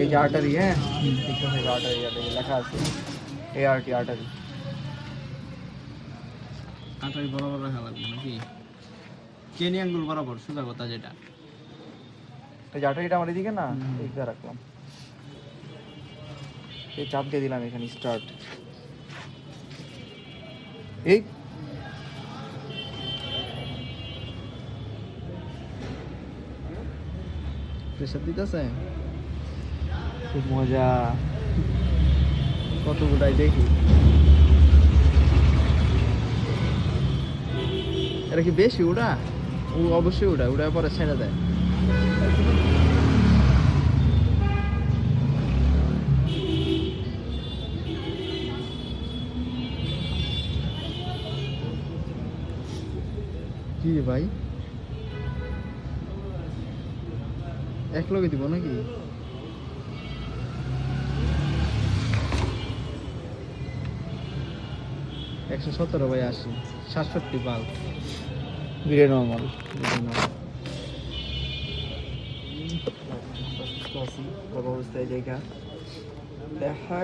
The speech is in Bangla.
এই যে আর্টারি, হ্যাঁ ঠিক আছে, আর্টারি আর্টারি লেখা আছে, ART আর্টারি। আটারি বরাবর রাখা লাগবে নাকি? চেনি আঙ্গুল বরাবর সোজা কথা যেটা। এই যে আর্টারিটা আমার এদিকে না, এইটা রাখলাম, এই চাপ দিয়ে দিলাম এখানে স্টার্ট। এই প্রেসার দিতেছে খুব মজা, কতগুলাই দেখি। এটা কি বেশি ওটা? ও অবশ্যই ওটা ওটা পরে ছেড়ে দেয়। কি রে ভাই, এক লগে দিব নাকি? 117 ভাই 80 67 বাল্ব ভিডিও নর্মাল। অবস্থায় জায়গা দেখা